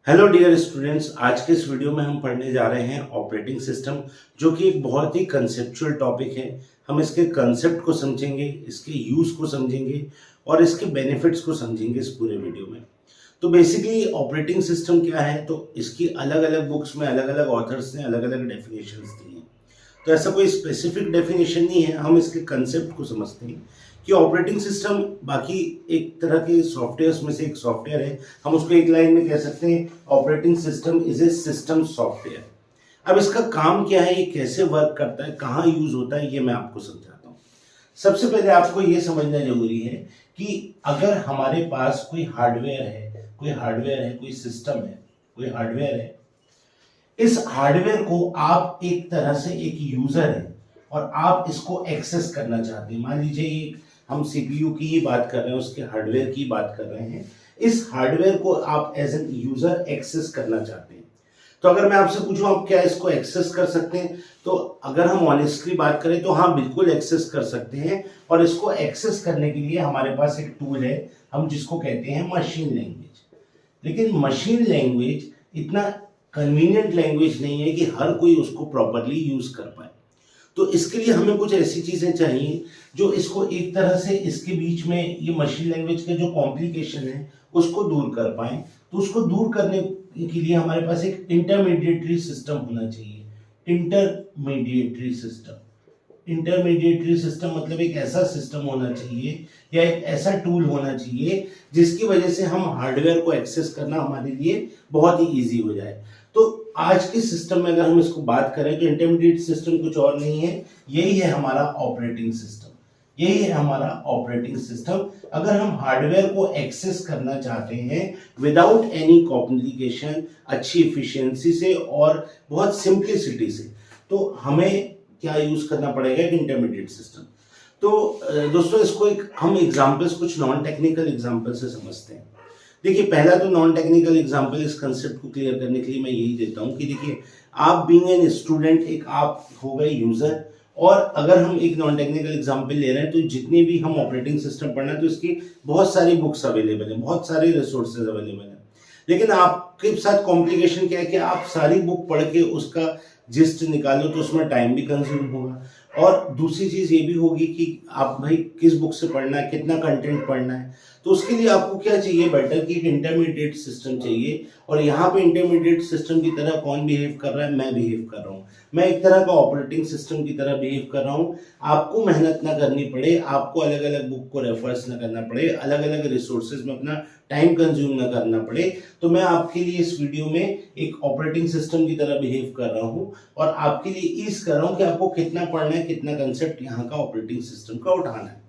Hello dear students, आज के इस वीडियो में हम पढ़ने जा रहे हैं ऑपरेटिंग सिस्टम, जो कि एक बहुत ही कंसेप्चुअल टॉपिक है। हम इसके कंसेप्ट को समझेंगे, इसके यूज को समझेंगे और इसके बेनिफिट्स को समझेंगे इस पूरे वीडियो में। तो बेसिकली ऑपरेटिंग सिस्टम क्या है, तो इसकी अलग अलग बुक्स में अलग अलग ऑथर्स ने अलग अलग डेफिनेशंस दी हैं। तो ऐसा कोई स्पेसिफिक डेफिनेशन नहीं है, हम इसके कंसेप्ट को समझते हैं कि ऑपरेटिंग सिस्टम बाकी एक तरह के सॉफ्टवेयर्स में से एक सॉफ्टवेयर है। हम उसको एक लाइन में कह सकते हैं, operating system is a system software. अब इसका काम क्या है, ये कैसे वर्क करता है, कहाँ यूज होता है, ये मैं आपको समझाता हूँ। सबसे पहले आपको ये समझना जरूरी है कि अगर हमारे पास कोई हार्डवेयर है, कोई सिस्टम है, कोई हार्डवेयर है, इस हार्डवेयर को आप एक तरह से एक यूजर है और आप इसको एक्सेस करना चाहते हैं। मान लीजिए एक हम सीपीयू की ही बात कर रहे हैं, उसके हार्डवेयर की बात कर रहे हैं। इस हार्डवेयर को आप एज एन यूजर एक्सेस करना चाहते हैं। तो अगर मैं आपसे पूछूं आप क्या इसको एक्सेस कर सकते हैं, तो अगर हम ऑनेस्टली बात करें तो हाँ, बिल्कुल एक्सेस कर सकते हैं। और इसको एक्सेस करने के लिए हमारे पास एक टूल है, हम जिसको कहते हैं मशीन लैंग्वेज। लेकिन मशीन लैंग्वेज इतना कन्वीनियंट लैंग्वेज नहीं है कि हर कोई उसको प्रॉपरली यूज कर पाए। तो इसके लिए हमें कुछ ऐसी चीजें चाहिए जो इसको एक तरह से इसके बीच में ये मशीन लैंग्वेज के जो कॉम्प्लिकेशन है उसको दूर कर पाए। तो उसको दूर करने के लिए हमारे पास एक इंटरमीडिएटरी सिस्टम होना चाहिए। इंटरमीडिएटरी सिस्टम मतलब एक ऐसा सिस्टम होना चाहिए या एक ऐसा टूल होना चाहिए जिसकी वजह से हम हार्डवेयर को एक्सेस करना हमारे लिए बहुत ही इजी हो जाए। तो आज के सिस्टम में अगर हम इसको बात करें तो इंटरमीडिएट सिस्टम कुछ और नहीं है, यही है हमारा ऑपरेटिंग सिस्टम। अगर हम हार्डवेयर को एक्सेस करना चाहते हैं विदाउट एनी कॉम्प्लिकेशन, अच्छी इफिशियंसी से और बहुत सिंप्लिसिटी से, तो हमें क्या यूज करना पड़ेगा, एक इंटरमीडिएट सिस्टम। तो दोस्तों इसको एक हम एग्जांपल्स, कुछ नॉन टेक्निकल एग्जांपल से समझते हैं। देखिए, पहला तो नॉन टेक्निकल एग्जांपल इस कंसेप्ट को क्लियर करने के लिए मैं यही देता हूं कि देखिए, आप बीइंग एन स्टूडेंट, एक आप हो गए यूजर। और अगर हम एक नॉन टेक्निकल एग्जांपल ले रहे हैं तो जितनी भी हम ऑपरेटिंग सिस्टम पढ़ना है तो इसकी बहुत सारी बुक्स अवेलेबल है, बहुत सारे रिसोर्सेज अवेलेबल है। लेकिन आपके साथ कॉम्प्लिकेशन क्या है कि आप सारी बुक पढ़ के उसका जिस्ट निकालो तो उसमें टाइम भी कंज्यूम होगा। और दूसरी चीज ये भी होगी कि आप भाई किस बुक से पढ़ना है, कितना कंटेंट पढ़ना है। तो उसके लिए आपको क्या चाहिए, बेटर कि एक इंटरमीडिएट सिस्टम चाहिए। और यहाँ पे इंटरमीडिएट सिस्टम की तरह कौन बिहेव कर रहा है, मैं बिहेव कर रहा हूँ। मैं एक तरह का ऑपरेटिंग सिस्टम की तरह बिहेव कर रहा हूँ। आपको मेहनत ना करनी पड़े, आपको अलग अलग बुक को रेफर्स ना करना पड़े, अलग अलग रिसोर्सेज में अपना टाइम कंज्यूम ना करना पड़े। तो मैं आपके लिए इस वीडियो में एक ऑपरेटिंग सिस्टम की तरह बिहेव कर रहा हूँ और आपके लिए ईज कर रहा हूँ कि आपको कितना पढ़ना है, कितना कंसेप्ट यहाँ का ऑपरेटिंग सिस्टम का उठाना है।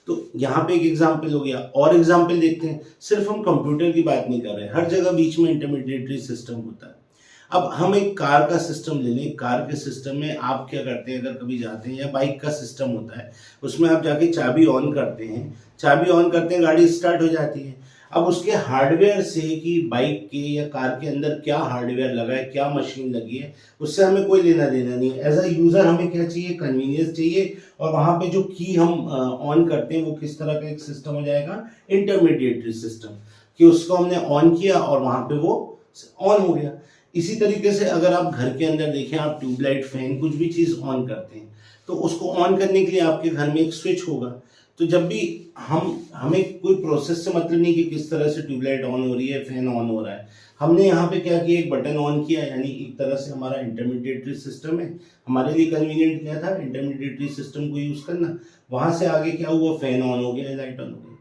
तो यहाँ पे एक एग्जाम्पल हो गया, और एग्जाम्पल देखते हैं। सिर्फ हम कंप्यूटर की बात नहीं कर रहे, हर जगह बीच में इंटरमीडिएटरी सिस्टम होता है। अब हम एक कार का सिस्टम ले लें। कार के सिस्टम में आप क्या करते हैं, अगर कभी जाते हैं, या बाइक का सिस्टम होता है, उसमें आप जाके चाबी ऑन करते हैं, गाड़ी स्टार्ट हो जाती है। अब उसके हार्डवेयर से कि बाइक के या कार के अंदर क्या हार्डवेयर लगा है, क्या मशीन लगी है, उससे हमें कोई लेना देना नहीं है। एज अ यूजर हमें क्या चाहिए, कन्वीनियंस चाहिए। और वहां पे जो की हम ऑन करते हैं वो किस तरह का एक सिस्टम हो जाएगा, इंटरमीडिएटरी सिस्टम, कि उसको हमने ऑन किया और वहां पे वो ऑन हो गया। इसी तरीके से अगर आप घर के अंदर देखें, आप ट्यूबलाइट, फैन, कुछ भी चीज ऑन करते हैं तो उसको ऑन करने के लिए आपके घर में एक स्विच होगा। तो जब भी हमें कोई प्रोसेस से मतलब नहीं कि किस तरह से ट्यूबलाइट ऑन हो रही है, फैन ऑन हो रहा है। हमने यहाँ पे क्या किया, एक बटन ऑन किया, यानी एक तरह से हमारा इंटरमीडिएटरी सिस्टम है। हमारे लिए कन्वीनियंट क्या था, इंटरमीडिएटरी सिस्टम को यूज करना। वहां से आगे क्या हुआ, फैन ऑन हो गया, लाइट ऑन हो गई।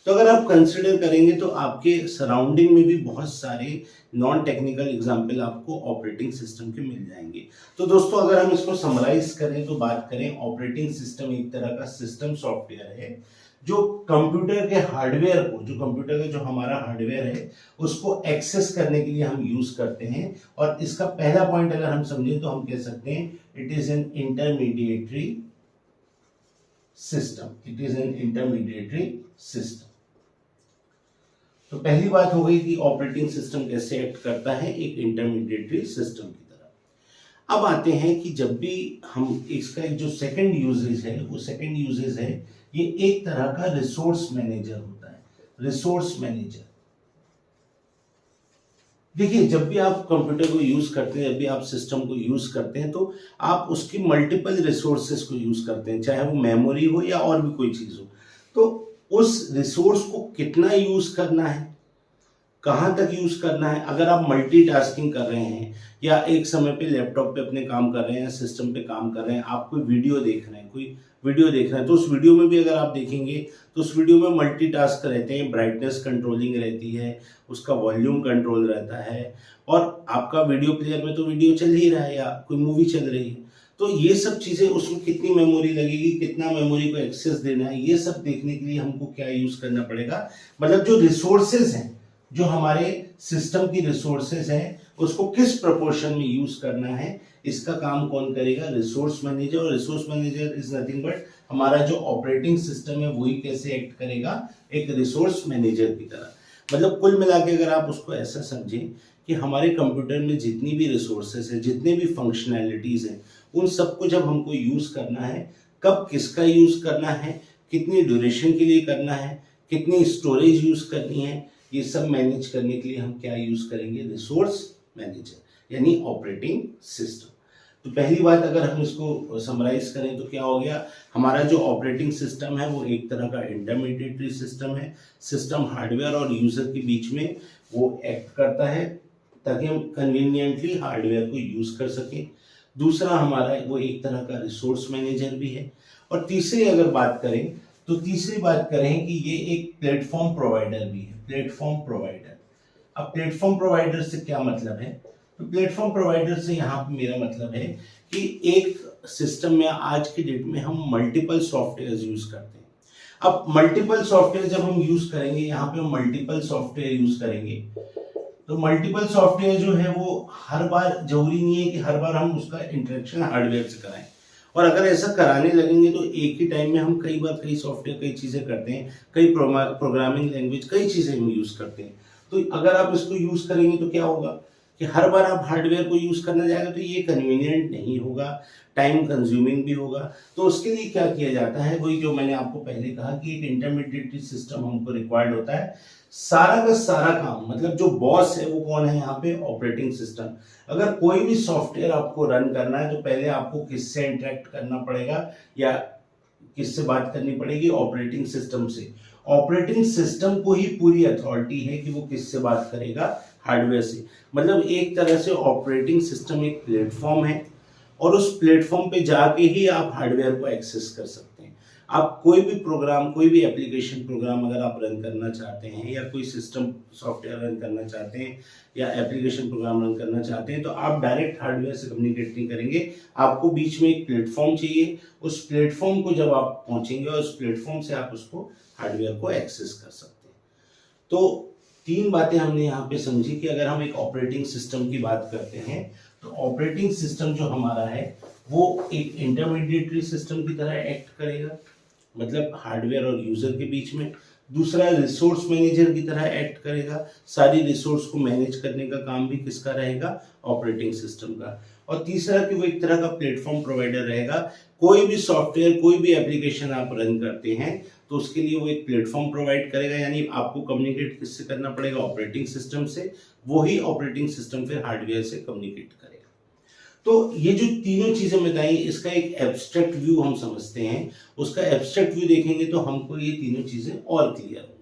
तो अगर आप कंसिडर करेंगे तो आपके सराउंडिंग में भी बहुत सारे नॉन टेक्निकल एग्जाम्पल आपको ऑपरेटिंग सिस्टम के मिल जाएंगे। तो दोस्तों अगर हम इसको समराइज करें तो बात करें, ऑपरेटिंग सिस्टम एक तरह का सिस्टम सॉफ्टवेयर है जो कंप्यूटर के हार्डवेयर को, जो हमारा हार्डवेयर है, उसको एक्सेस करने के लिए हम यूज करते हैं। और इसका पहला पॉइंट अगर हम समझें तो हम कह सकते हैं it is an intermediary system. तो पहली बात हो गई कि ऑपरेटिंग सिस्टम कैसे एक्ट करता है, एक इंटरमीडिएटरी सिस्टम की तरह। अब आते हैं कि जब भी हम इसका एक जो सेकंड यूजेज है, वो सेकंड यूजेज है, ये एक तरह का रिसोर्स मैनेजर होता है। देखिए, जब भी आप कंप्यूटर को यूज़ करते हैं, जब भी आप सिस्टम को यूज़ करते हैं, तो आप उसकी मल्टीपल रिसोर्सेज को यूज़ करते हैं, चाहे वो मेमोरी हो या और भी कोई चीज़ हो। तो उस रिसोर्स को कितना यूज़ करना है, कहाँ तक यूज़ करना है, अगर आप मल्टीटास्किंग कर रहे हैं या एक समय पे लैपटॉप पे अपने काम कर रहे हैं, सिस्टम पे काम कर रहे हैं, आप कोई वीडियो देख रहे हैं, तो उस वीडियो में भी अगर आप देखेंगे, तो उस वीडियो में मल्टीटास्क रहते हैं, ब्राइटनेस कंट्रोलिंग रहती है, उसका वॉल्यूम कंट्रोल रहता है, और आपका वीडियो प्लेयर में तो वीडियो चल ही रहा है या कोई मूवी चल रही है। तो ये सब चीज़ें, उसमें कितनी मेमोरी लगेगी, कितना मेमोरी को एक्सेस देना है, ये सब देखने के लिए हमको क्या यूज़ करना पड़ेगा, मतलब जो रिसोर्सेज हैं, जो हमारे सिस्टम की रिसोर्सेज हैं, उसको किस प्रोपोर्शन में यूज करना है, इसका काम कौन करेगा? Resource manager. और resource manager is nothing but हमारा जो ऑपरेटिंग सिस्टम है वही कैसे एक्ट करेगा, एक रिसोर्स मैनेजर की तरह। मतलब कुल मिला के अगर आप उसको ऐसा समझें कि हमारे कंप्यूटर में जितनी भी रिसोर्सेज है, जितने भी फंक्शनैलिटीज हैं, उन सबको जब हमको यूज करना है, कब किसका यूज करना है, कितनी ड्यूरेशन के लिए करना है, कितनी स्टोरेज यूज करनी है, ये सब मैनेज करने के लिए हम क्या यूज करेंगे? रिसोर्स मैनेजर, यानी ऑपरेटिंग सिस्टम। तो पहली बात अगर हम इसको समराइज करें तो क्या हो गया, हमारा जो ऑपरेटिंग सिस्टम है वो एक तरह का इंटरमीडिएटरी सिस्टम है। सिस्टम हार्डवेयर और यूजर के बीच में वो एक्ट करता है ताकि हम कन्वीनियंटली हार्डवेयर को यूज कर सकें। दूसरा हमारा वो एक तरह का रिसोर्स मैनेजर भी है। और तीसरी अगर बात करें तो तीसरी बात करें कि ये एक प्लेटफॉर्म प्रोवाइडर भी है, प्लेटफॉर्म प्रोवाइडर। अब प्लेटफॉर्म प्रोवाइडर से क्या मतलब है? तो प्लेटफॉर्म प्रोवाइडर से यहाँ पे मेरा मतलब है कि एक सिस्टम में आज की डेट में हम मल्टीपल सॉफ्टवेयर यूज करते हैं। अब मल्टीपल सॉफ्टवेयर जब हम यूज करेंगे, यहाँ पे हम मल्टीपल सॉफ्टवेयर यूज करेंगे, तो मल्टीपल सॉफ्टवेयर जो है वो हर बार जरूरी नहीं है कि हर बार हम उसका इंटरेक्शन हार्डवेयर से कराएं। और अगर ऐसा कराने लगेंगे तो एक ही टाइम में हम कई बार कई सॉफ्टवेयर कई चीजें करते हैं, कई प्रोग्रामिंग लैंग्वेज कई चीजें हम यूज करते हैं। तो अगर आप इसको यूज करेंगे तो क्या होगा कि हर बार आप हार्डवेयर को यूज करना जाएगा तो ये कन्वीनियंट नहीं होगा, टाइम कंज्यूमिंग भी होगा। तो उसके लिए क्या किया जाता है, वही जो मैंने आपको पहले कहा कि एक इंटरमीडिएट सिस्टम हमको रिक्वायर्ड होता है। सारा का सारा काम, मतलब जो बॉस है वो कौन है यहाँ पे? Operating system. अगर कोई भी सॉफ्टवेयर आपको रन करना है तो पहले आपको किससे इंटरेक्ट करना पड़ेगा या किससे बात करनी पड़ेगी? ऑपरेटिंग सिस्टम से। ऑपरेटिंग सिस्टम को ही पूरी अथॉरिटी है कि वो किससे बात करेगा? हार्डवेयर से। मतलब एक तरह से ऑपरेटिंग सिस्टम एक प्लेटफॉर्म है और उस प्लेटफॉर्म पे जाके ही आप हार्डवेयर को एक्सेस कर सकते हैं। आप कोई भी प्रोग्राम, कोई भी एप्लीकेशन प्रोग्राम अगर आप रन करना चाहते हैं या कोई सिस्टम सॉफ्टवेयर रन करना चाहते हैं या एप्लीकेशन प्रोग्राम रन करना चाहते हैं तो आप डायरेक्ट हार्डवेयर से कम्युनिकेट नहीं करेंगे। आपको बीच में एक प्लेटफॉर्म चाहिए। उस प्लेटफॉर्म को जब आप पहुंचेंगे और उस प्लेटफॉर्म से आप उसको हार्डवेयर को एक्सेस कर सकते हैं। तो तीन बातें हमने यहाँ पे समझी कि अगर हम एक ऑपरेटिंग सिस्टम की बात करते हैं तो ऑपरेटिंग सिस्टम जो हमारा है वो एक इंटरमीडिएटरी सिस्टम की तरह एक्ट करेगा, मतलब हार्डवेयर और यूजर के बीच में। दूसरा, रिसोर्स मैनेजर की तरह एक्ट करेगा, सारी रिसोर्स को मैनेज करने का काम भी किसका रहेगा? ऑपरेटिंग सिस्टम का। और तीसरा कि वो एक तरह का प्लेटफॉर्म प्रोवाइडर रहेगा। कोई भी सॉफ्टवेयर, कोई भी एप्लीकेशन आप रन करते हैं तो उसके लिए वो एक प्लेटफॉर्म प्रोवाइड करेगा, यानी आपको कम्युनिकेट किससे करना पड़ेगा? ऑपरेटिंग सिस्टम से। वही ऑपरेटिंग सिस्टम फिर हार्डवेयर से कम्युनिकेट करेगा। तो ये जो तीनों चीजें बताई, इसका एक एब्स्ट्रैक्ट व्यू हम समझते हैं। उसका एब्स्ट्रैक्ट व्यू देखेंगे तो हमको ये तीनों चीजें और क्लियर होंगी।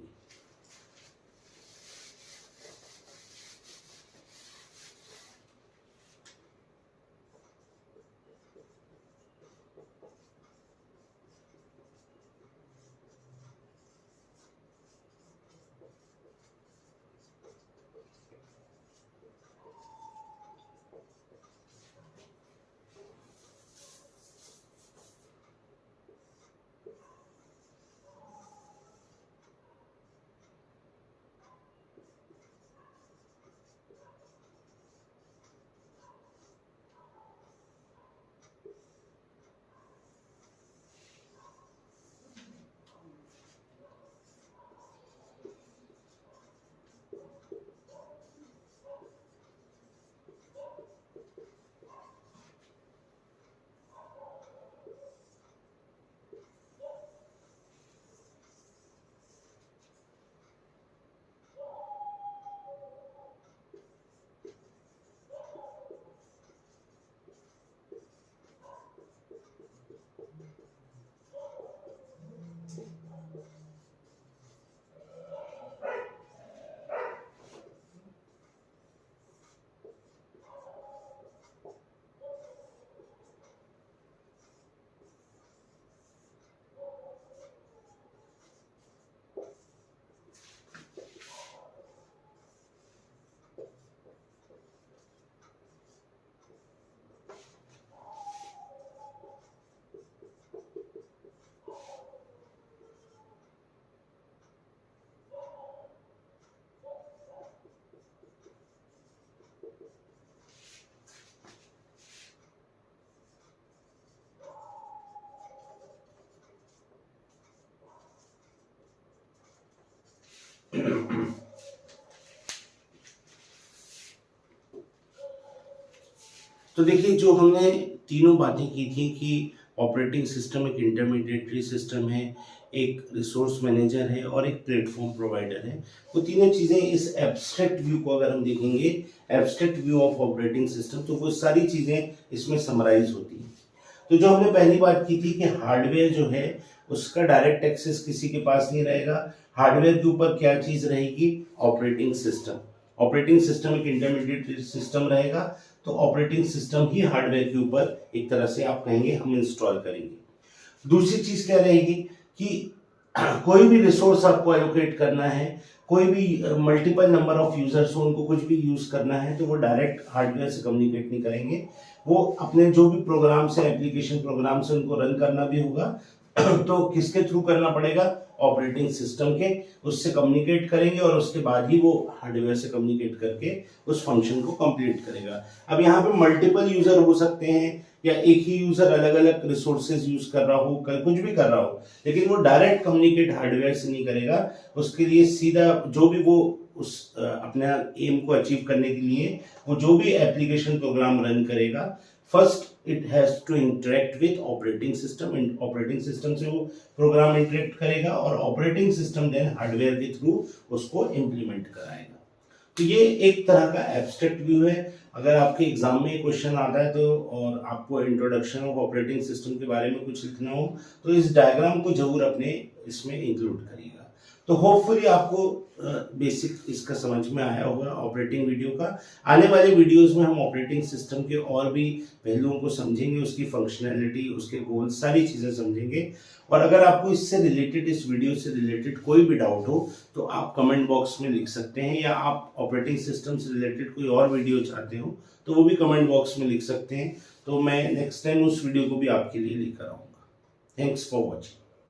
तो देखिए, जो हमने तीनों बातें की थी कि ऑपरेटिंग सिस्टम एक इंटरमीडिएटरी सिस्टम है, एक रिसोर्स मैनेजर है और एक प्लेटफॉर्म प्रोवाइडर है, वो तीनों चीज़ें इस एब्स्ट्रैक्ट व्यू को अगर हम देखेंगे, abstract view of operating system, तो वो सारी चीज़ें इसमें समराइज होती हैं। तो जो हमने पहली बात की थी कि हार्डवेयर जो है उसका डायरेक्ट एक्सेस किसी के पास नहीं रहेगा। हार्डवेयर के ऊपर क्या चीज़ रहेगी? Operating system. ऑपरेटिंग सिस्टम एक इंटरमीडिएट सिस्टम रहेगा, तो ऑपरेटिंग सिस्टम ही हार्डवेयर के ऊपर एक तरह से आप कहेंगे हम इंस्टॉल करेंगे। दूसरी चीज़ क्या रहेगी कि कोई भी रिसोर्स आपको एलोकेट करना है, कोई भी मल्टीपल नंबर ऑफ यूजर्स हो, उनको कुछ भी यूज करना है, तो वो डायरेक्ट हार्डवेयर से कम्युनिकेट नहीं करेंगे। वो अपने जो भी प्रोग्राम्स है, एप्लीकेशन प्रोग्राम्स है, उनको रन करना भी होगा तो किसके थ्रू करना पड़ेगा? ऑपरेटिंग सिस्टम के। उससे कम्युनिकेट करेंगे और उसके बाद ही वो हार्डवेयर से कम्युनिकेट करके उस फंक्शन को कंप्लीट करेगा। अब यहाँ पे मल्टीपल यूजर हो सकते हैं या एक ही यूजर अलग अलग रिसोर्सेज यूज कर रहा हो, कुछ भी कर रहा हो, लेकिन वो डायरेक्ट कम्युनिकेट हार्डवेयर से नहीं करेगा। उसके लिए सीधा जो भी वो उस अपने एम को अचीव करने के लिए वो जो भी एप्लीकेशन प्रोग्राम रन करेगा, first it has to interact with operating system. Operating system से वो प्रोग्राम इंटरेक्ट करेगा और ऑपरेटिंग सिस्टम देन हार्डवेयर के थ्रू उसको इम्प्लीमेंट कराएगा। तो ये एक तरह का एब्स्ट्रैक्ट व्यू है। अगर आपके एग्जाम में क्वेश्चन आता है तो और आपको इंट्रोडक्शन ऑफ ऑपरेटिंग सिस्टम के बारे में कुछ लिखना हो, तो इस डायग्राम को जरूर अपने इसमें इंक्लूड करिएगा। तो होपफुली आपको बेसिक इसका समझ में आया होगा ऑपरेटिंग वीडियो का। आने वाले वीडियोस में हम ऑपरेटिंग सिस्टम के और भी पहलुओं को समझेंगे, उसकी फंक्शनैलिटी, उसके गोल, सारी चीज़ें समझेंगे। और अगर आपको इससे रिलेटेड, इस वीडियो से रिलेटेड कोई भी डाउट हो तो आप कमेंट बॉक्स में लिख सकते हैं, या आप ऑपरेटिंग सिस्टम से रिलेटेड कोई और वीडियो चाहते हो तो वो भी कमेंट बॉक्स में लिख सकते हैं। तो मैं नेक्स्ट टाइम उस वीडियो को भी आपके लिए लेकर आऊँगा। Thanks for watching.